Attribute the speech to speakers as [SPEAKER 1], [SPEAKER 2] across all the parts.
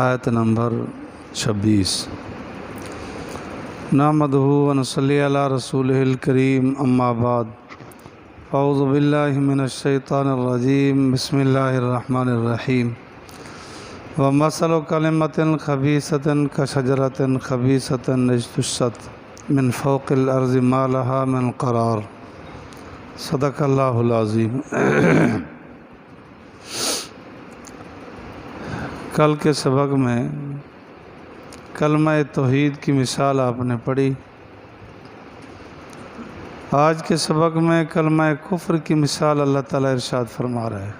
[SPEAKER 1] آیت نمبر 26۔ نحمدہ و نصلی علی رسولہ الکریم، اما بعد، اعوذ باللہ من الشیطان الرجیم، بسم اللہ الرحمن الرحیم۔ ومثل کلمۃ خبیثۃ کشجرۃ خبیثۃ اجتثت من فوق الارض ما لها من قرار۔ صدق اللہ العظیم۔ کل کے سبق میں کلمہ توحید کی مثال آپ نے پڑھی۔ آج کے سبق میں کلمہ کفر کی مثال اللہ تعالیٰ ارشاد فرما رہا ہے۔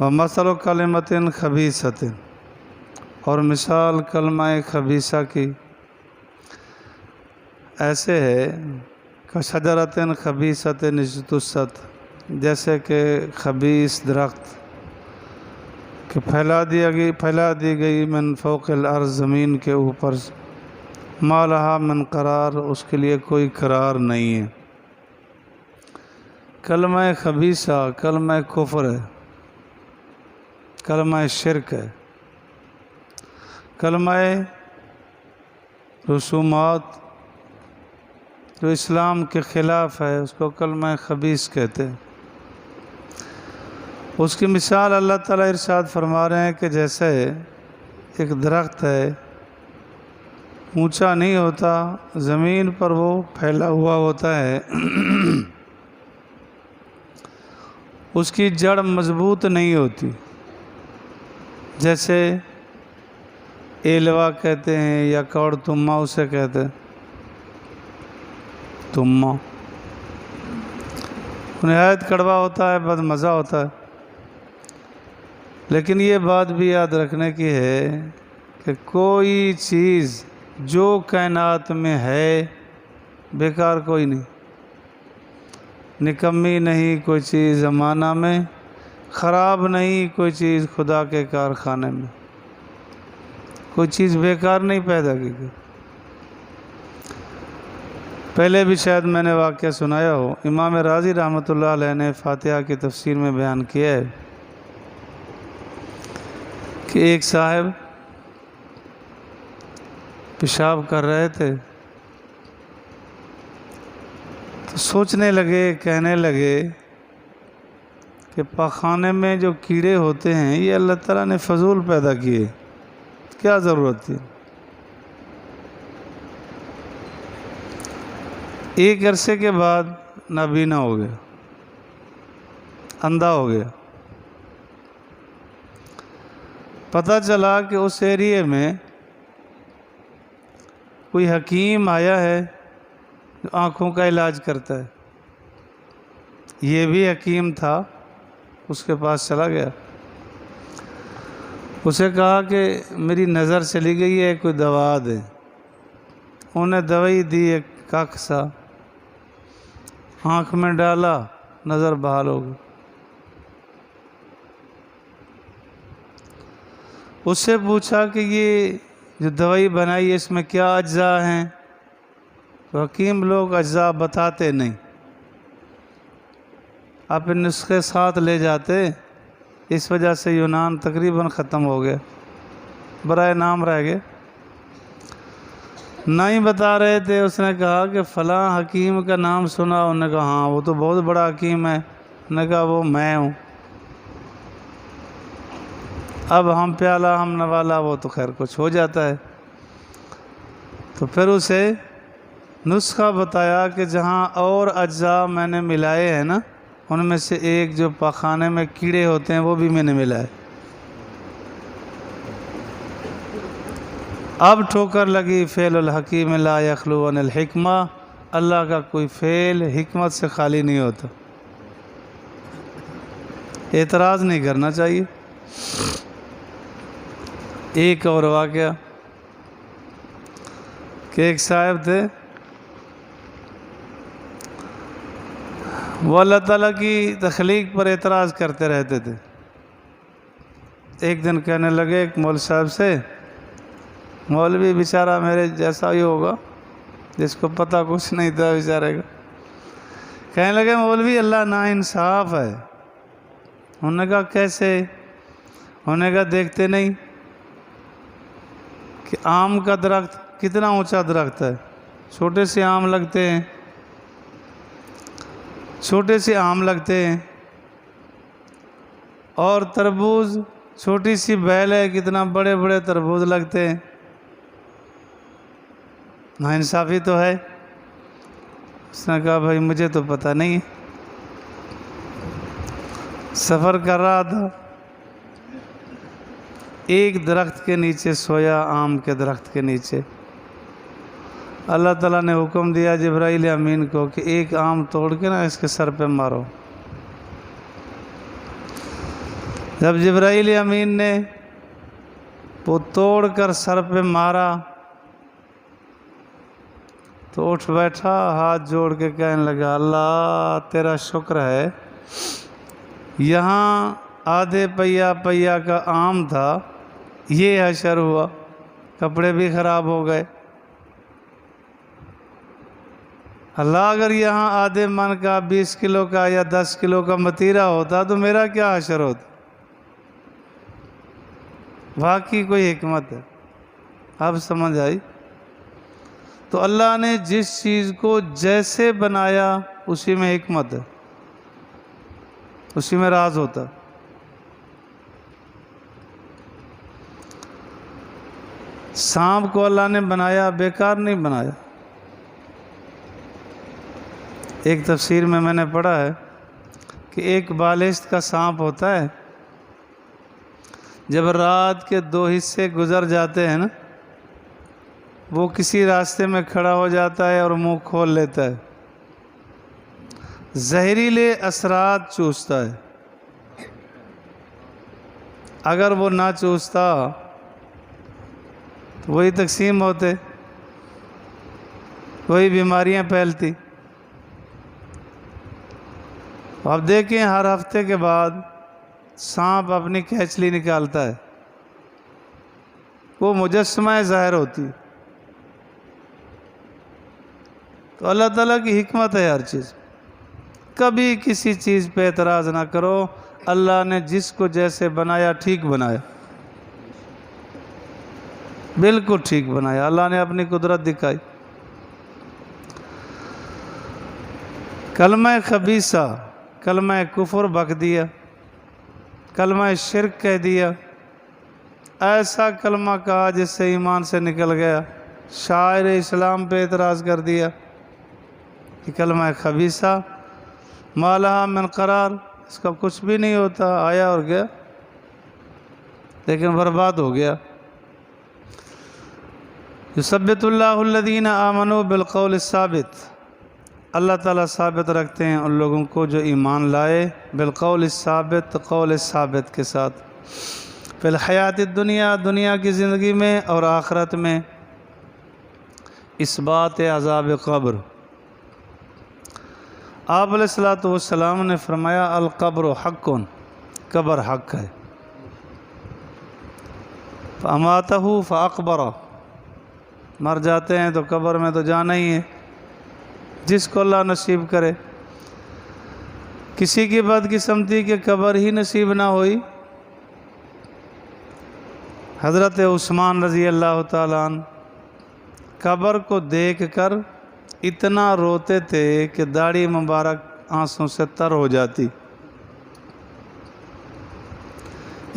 [SPEAKER 1] وَمَثَلُ كَلِمَةٍ خَبِيثَةٍ، اور مثال کلمہ خبیثہ کی ایسے ہے کشجرۃ خبیثۃ اجتثت، جیسے کہ خبیث درخت کہ پھیلا دی گئی من فوق الارض، زمین کے اوپر، ما لہا من قرار، اس کے لیے کوئی قرار نہیں ہے۔ کلمہ خبیثہ کلمہ کفر ہے، کلمہ شرک ہے، کلمہ رسومات جو اسلام کے خلاف ہے اس کو کلمہ خبیث کہتے ہیں۔ اس کی مثال اللہ تعالیٰ ارشاد فرما رہے ہیں کہ جیسے ایک درخت ہے، اونچا نہیں ہوتا، زمین پر وہ پھیلا ہوا ہوتا ہے، اس کی جڑ مضبوط نہیں ہوتی، جیسے ایلوا کہتے ہیں یا کوڑ تما اسے کہتے ہیں، تما نہایت کڑوا ہوتا ہے، بد مزہ ہوتا ہے۔ لیکن یہ بات بھی یاد رکھنے کی ہے کہ کوئی چیز جو کائنات میں ہے بیکار کوئی نہیں، نکمی نہیں کوئی چیز زمانہ میں، خراب نہیں کوئی چیز خدا کے کارخانے میں، کوئی چیز بیکار نہیں پیدا کی گئی۔ پہلے بھی شاید میں نے واقعہ سنایا ہو، امام رازی رحمۃ اللہ علیہ نے فاتحہ کی تفسیر میں بیان کیا ہے کہ ایک صاحب پیشاب کر رہے تھے تو سوچنے لگے، کہنے لگے کہ پاخانے میں جو کیڑے ہوتے ہیں یہ اللہ تعالیٰ نے فضول پیدا کیے، کیا ضرورت تھی؟ ایک عرصے کے بعد نابینا ہو گیا، اندھا ہو گیا۔ پتہ چلا کہ اس ایریے میں کوئی حکیم آیا ہے جو آنکھوں کا علاج کرتا ہے۔ یہ بھی حکیم تھا، اس کے پاس چلا گیا، اسے کہا کہ میری نظر چلی گئی ہے، کوئی دوا دے۔ انہوں نے دوائی دی، ایک کاک سا آنکھ میں ڈالا، نظر بحال ہو گئی۔ اس سے پوچھا کہ یہ جو دوائی بنائی ہے اس میں کیا اجزاء ہیں؟ تو حکیم لوگ اجزاء بتاتے نہیں، آپ ان نسخے ساتھ لے جاتے، اس وجہ سے یونان تقریباً ختم ہو گیا، برائے نام رہ گئے، نہ ہی بتا رہے تھے۔ اس نے کہا کہ فلاں حکیم کا نام سنا؟ انہوں نے کہا ہاں وہ تو بہت بڑا حکیم ہے۔ انہوں نے کہا وہ میں ہوں۔ اب ہم پیالہ ہم نوالا، وہ تو خیر کچھ ہو جاتا ہے۔ تو پھر اسے نسخہ بتایا کہ جہاں اور اجزاء میں نے ملائے ہیں نا، ان میں سے ایک جو پاخانے میں کیڑے ہوتے ہیں وہ بھی میں نے ملائے۔ اب ٹھوکر لگی، فعل الحکیم لا یخلو عن الحکمہ، اللہ کا کوئی فعل حکمت سے خالی نہیں ہوتا، اعتراض نہیں کرنا چاہیے۔ ایک اور واقعہ کہ ایک صاحب تھے، وہ اللہ تعالیٰ کی تخلیق پر اعتراض کرتے رہتے تھے۔ ایک دن کہنے لگے ایک مولوی صاحب سے، مولوی بیچارہ میرے جیسا ہی ہوگا جس کو پتہ کچھ نہیں تھا بیچارے کا، کہنے لگے مولوی اللہ ناانصاف ہے۔ انہوں نے کہا کیسے؟ انہوں نے کہا دیکھتے نہیں کہ آم کا درخت کتنا اونچا درخت ہے، چھوٹے سے آم لگتے ہیں، چھوٹے سے آم لگتے ہیں، اور تربوز چھوٹی سی بیل ہے، کتنا بڑے بڑے تربوز لگتے ہیں۔ ناانصافی تو ہے۔ اس نے کہا بھائی مجھے تو پتہ نہیں ہے، سفر کر رہا تھا، ایک درخت کے نیچے سویا، آم کے درخت کے نیچے۔ اللہ تعالیٰ نے حکم دیا جبرائیل امین کو کہ ایک آم توڑ کے نا اس کے سر پہ مارو۔ جب جبرائیل امین نے وہ توڑ کر سر پہ مارا تو اٹھ بیٹھا، ہاتھ جوڑ کے کہنے لگا اللہ تیرا شکر ہے، یہاں آدھے پیا کا آم تھا، یہ حشر ہوا، کپڑے بھی خراب ہو گئے۔ اللہ اگر یہاں آدھے من کا 20 کلو کا یا 10 کلو کا متیرا ہوتا تو میرا کیا حشر ہوتا؟ واقعی کوئی حکمت ہے۔ اب سمجھ آئی؟ تو اللہ نے جس چیز کو جیسے بنایا اسی میں حکمت ہے، اسی میں راز ہوتا۔ سانپ کو اللہ نے بنایا بیکار نہیں بنایا۔ ایک تفسیر میں نے پڑھا ہے کہ ایک بالشت کا سانپ ہوتا ہے، جب رات کے 2 حصے گزر جاتے ہیں نا، وہ کسی راستے میں کھڑا ہو جاتا ہے اور منہ کھول لیتا ہے، زہریلے اثرات چوستا ہے۔ اگر وہ نہ چوستا تو وہی تقسیم ہوتے، وہی بیماریاں پھیلتی۔ اب دیکھیں ہر ہفتے کے بعد سانپ اپنی کھینچلی نکالتا ہے، وہ مجسمہ ظاہر ہوتی۔ تو اللہ تعالیٰ کی حکمت ہے ہر چیز۔ کبھی کسی چیز پہ اعتراض نہ کرو، اللہ نے جس کو جیسے بنایا ٹھیک بنایا، بالکل ٹھیک بنایا، اللہ نے اپنی قدرت دکھائی۔ کلمہ خبیثہ، کلمہ کفر بک دیا، کلمہ شرک کہہ دیا، ایسا کلمہ کہا جس سے ایمان سے نکل گیا، شاعر اسلام پہ اعتراض کر دیا کہ کلمہ خبیثہ ما لہا من قرار، اس کا کچھ بھی نہیں ہوتا، آیا اور گیا، لیکن برباد ہو گیا۔ یثبت اللہ الذین آمنوا بالقول الثابت، اللہ تعالیٰ ثابت رکھتے ہیں ان لوگوں کو جو ایمان لائے، بالقول الثابت، قول ثابت کے ساتھ، فی الحیات الدنیا، دنیا کی زندگی میں، اور آخرت میں، اثبات عذاب قبر۔ آپ علیہ السلام نے فرمایا القبر حق، قبر حق ہے، فاماتہ فاقبرہ، مر جاتے ہیں تو قبر میں تو جانا ہی ہے، جس کو اللہ نصیب کرے۔ کسی کی بدقسمتی کہ قبر ہی نصیب نہ ہوئی۔ حضرت عثمان رضی اللہ تعالیٰ عنہ قبر کو دیکھ کر اتنا روتے تھے کہ داڑھی مبارک آنسوں سے تر ہو جاتی۔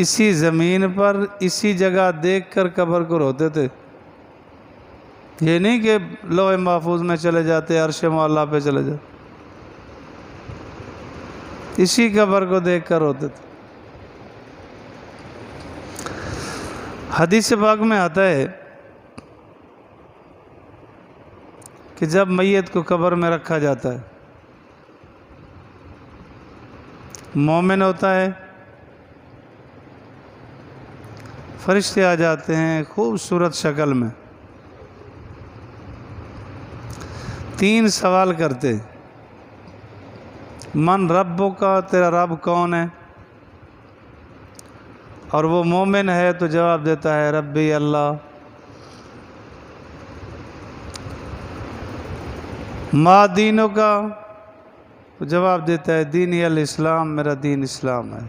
[SPEAKER 1] اسی زمین پر اسی جگہ دیکھ کر قبر کو روتے تھے، یہ نہیں کہ لوح محفوظ میں چلے جاتے، عرش معلیٰ پہ چلے جاتے، اسی قبر کو دیکھ کر روتے تھے۔ حدیث پاک میں آتا ہے کہ جب میت کو قبر میں رکھا جاتا ہے، مومن ہوتا ہے، فرشتے آ جاتے ہیں خوبصورت شکل میں، 3 سوال کرتے، من ربو کا، تیرا رب کون ہے؟ اور وہ مومن ہے تو جواب دیتا ہے ربی اللہ۔ ما دینوں کا تو جواب دیتا ہے دینی الاسلام، میرا دین اسلام ہے۔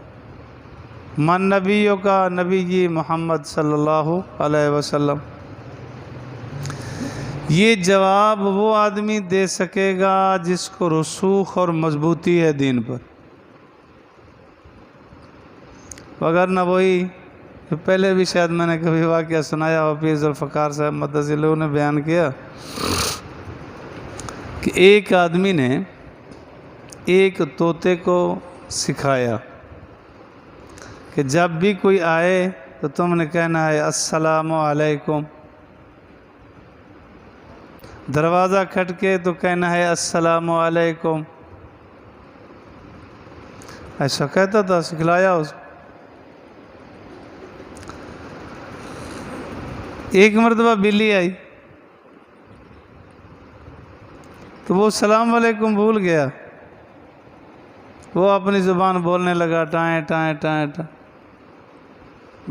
[SPEAKER 1] من نبیوں کا، نبی محمد صلی اللہ علیہ وسلم۔ یہ جواب وہ آدمی دے سکے گا جس کو رسوخ اور مضبوطی ہے دین پر، وگرنہ وہی پہلے بھی شاید میں نے کبھی واقعہ سنایا ہو، پیر ذوالفقار صاحب مدث اللہ نے بیان کیا کہ ایک آدمی نے ایک طوطے کو سکھایا کہ جب بھی کوئی آئے تو تم نے کہنا ہے السلام علیکم، دروازہ کھٹکے تو کہنا ہے السلام علیکم، ایسا کہتا تھا، سکھلایا اس کو۔ ایک مرتبہ بلی آئی تو وہ السلام علیکم بھول گیا، وہ اپنی زبان بولنے لگا ٹائیں ٹائیں ٹائیں ٹائیں،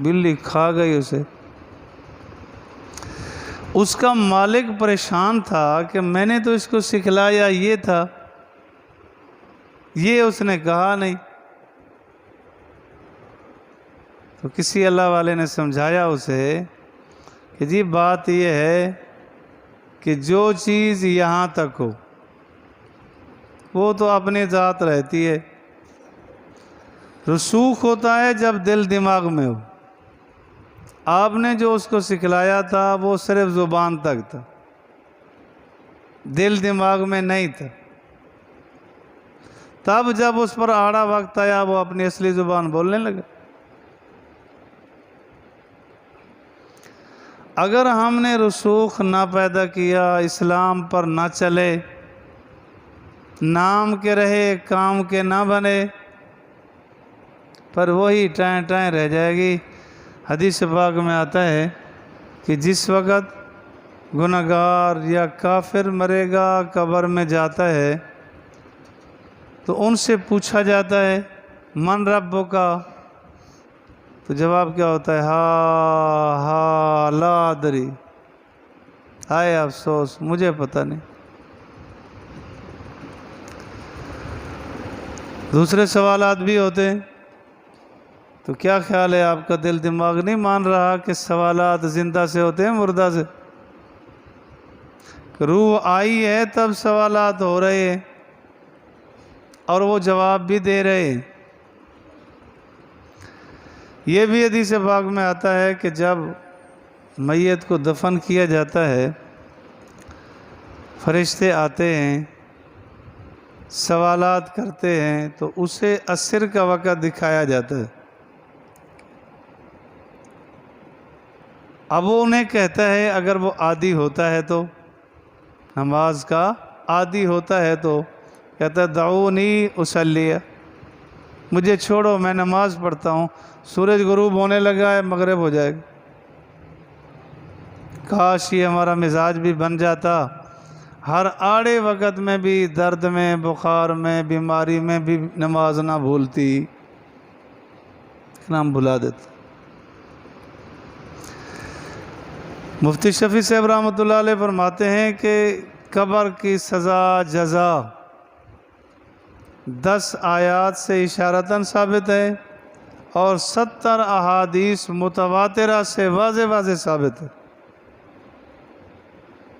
[SPEAKER 1] بلی کھا گئی اسے۔ اس کا مالک پریشان تھا کہ میں نے تو اس کو سکھلایا یہ تھا، یہ اس نے کہا نہیں۔ تو کسی اللہ والے نے سمجھایا اسے کہ جی بات یہ ہے کہ جو چیز یہاں تک ہو وہ تو اپنی ذات رہتی ہے، رسوخ ہوتا ہے جب دل دماغ میں ہو۔ آپ نے جو اس کو سکھلایا تھا وہ صرف زبان تک تھا، دل دماغ میں نہیں تھا۔ تب جب اس پر آڑا وقت آیا وہ اپنی اصلی زبان بولنے لگا۔ اگر ہم نے رسوخ نہ پیدا کیا، اسلام پر نہ چلے، نام کے رہے کام کے نہ بنے، پر وہی ٹائیں ٹائیں رہ جائے گی۔ حدیث پاک میں آتا ہے کہ جس وقت گنہگار یا کافر مرے گا، قبر میں جاتا ہے تو ان سے پوچھا جاتا ہے من ربک، تو جواب کیا ہوتا ہے ہا لا ادری، ہائے افسوس مجھے پتہ نہیں۔ دوسرے سوالات بھی ہوتے ہیں، تو کیا خیال ہے آپ کا دل دماغ نہیں مان رہا کہ سوالات زندہ سے ہوتے ہیں مردہ سے؟ روح آئی ہے تب سوالات ہو رہے ہیں اور وہ جواب بھی دے رہے ہیں۔ یہ بھی حدیث پاک میں آتا ہے کہ جب میت کو دفن کیا جاتا ہے، فرشتے آتے ہیں، سوالات کرتے ہیں، تو اسے عصر کا وقت دکھایا جاتا ہے۔ اب وہ انہیں کہتا ہے اگر وہ عادی ہوتا ہے تو، نماز کا عادی ہوتا ہے تو کہتا ہے دعونی اصلی، مجھے چھوڑو میں نماز پڑھتا ہوں، سورج غروب ہونے لگا ہے مغرب ہو جائے گا۔ کاش یہ ہمارا مزاج بھی بن جاتا، ہر آڑے وقت میں بھی، درد میں، بخار میں، بیماری میں بھی نماز نہ بھولتی، نام بھلا دیتا۔ مفتی شفیع صاحب رحمۃ اللہ علیہ فرماتے ہیں کہ قبر کی سزا جزا 10 آیات سے اشارتاً ثابت ہے اور 70 احادیث متواترہ سے واضح واضح ثابت ہے،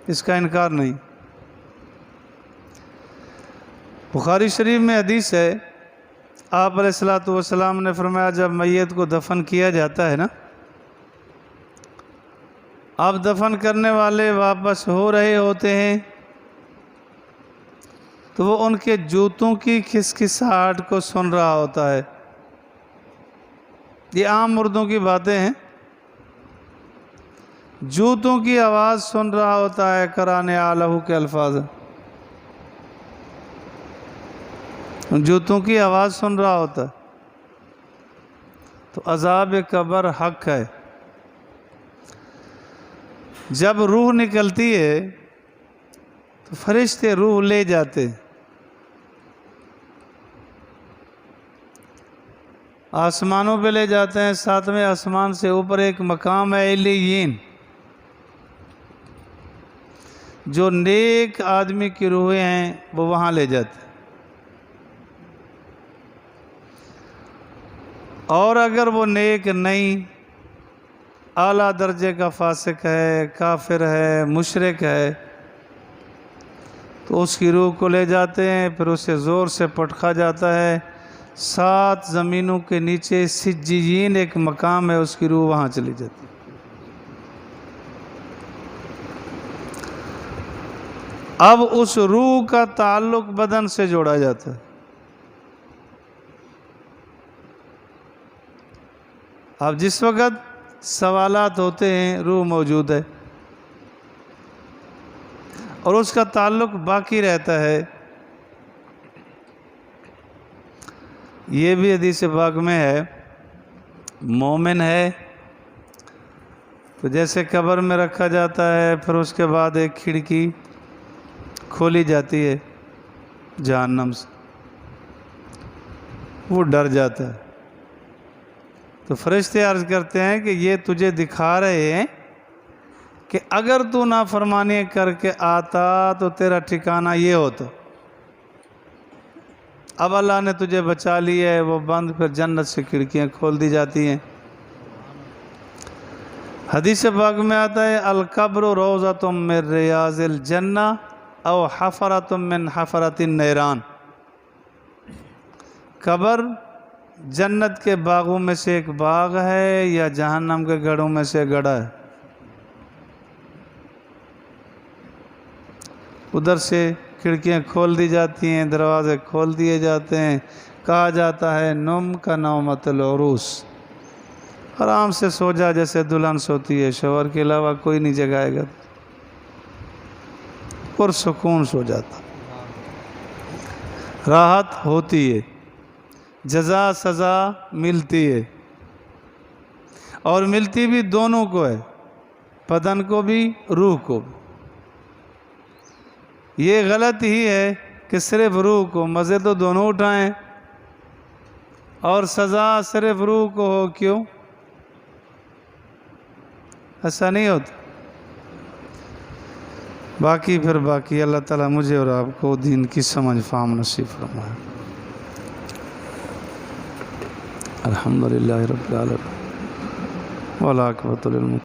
[SPEAKER 1] اس کا انکار نہیں۔ بخاری شریف میں حدیث ہے، آپ علیہ الصلوۃ والسلام نے فرمایا جب میت کو دفن کیا جاتا ہے نا، اب دفن کرنے والے واپس ہو رہے ہوتے ہیں تو وہ ان کے جوتوں کی کھسکھساہٹ کو سن رہا ہوتا ہے۔ یہ عام مردوں کی باتیں ہیں، جوتوں کی آواز سن رہا ہوتا ہے، کرانے آلہ کے الفاظ ہیں، جوتوں کی آواز سن رہا ہوتا ہے۔ تو عذاب قبر حق ہے۔ جب روح نکلتی ہے تو فرشتے روح لے جاتے، آسمانوں پہ لے جاتے ہیں، 7ویں آسمان سے اوپر ایک مقام ہے علیین، جو نیک آدمی کی روحیں ہیں وہ وہاں لے جاتے ہیں۔ اور اگر وہ نیک نہیں، اعلیٰ درجے کا فاسق ہے، کافر ہے، مشرک ہے، تو اس کی روح کو لے جاتے ہیں، پھر اسے زور سے پٹکا جاتا ہے، 7 زمینوں کے نیچے سجیین ایک مقام ہے، اس کی روح وہاں چلی جاتی ہے۔ اب اس روح کا تعلق بدن سے جوڑا جاتا ہے۔ اب جس وقت سوالات ہوتے ہیں روح موجود ہے اور اس کا تعلق باقی رہتا ہے۔ یہ بھی حدیث پاک میں ہے، مومن ہے تو جیسے قبر میں رکھا جاتا ہے، پھر اس کے بعد ایک کھڑکی کھولی جاتی ہے جہنم سے، وہ ڈر جاتا ہے، تو فرشتے عرض کرتے ہیں کہ یہ تجھے دکھا رہے ہیں کہ اگر تو نافرمانی کر کے آتا تو تیرا ٹھکانہ یہ ہوتا۔ اب اللہ نے تجھے بچا لیا ہے، وہ بند، پھر جنت سے کھڑکیاں کھول دی جاتی ہیں۔ حدیث پاک میں آتا ہے القبر روضۃ من ریاض الجنہ او حفرۃ من حفرۃ النیران، قبر جنت کے باغوں میں سے ایک باغ ہے یا جہنم کے گڑھوں میں سے گڑھا ہے۔ ادھر سے کھڑکیاں کھول دی جاتی ہیں، دروازے کھول دیے جاتے ہیں، کہا جاتا ہے نم کا نومت العروس، آرام سے سو جا جیسے دلہن سوتی ہے، شوہر کے علاوہ کوئی نہیں جگائے گا، پرسکون سو جاتا، راحت ہوتی ہے، جزا سزا ملتی ہے، اور ملتی بھی دونوں کو ہے، بدن کو بھی روح کو بھی۔ یہ غلط ہی ہے کہ صرف روح کو، مزے تو دونوں اٹھائیں، اور سزا صرف روح کو ہو، کیوں؟ ایسا نہیں ہوتا۔ باقی اللہ تعالیٰ مجھے اور آپ کو دین کی سمجھ فہم نصیب فرمائے۔ الحمدللہ رب العالمین والعاقبۃ للمتقین۔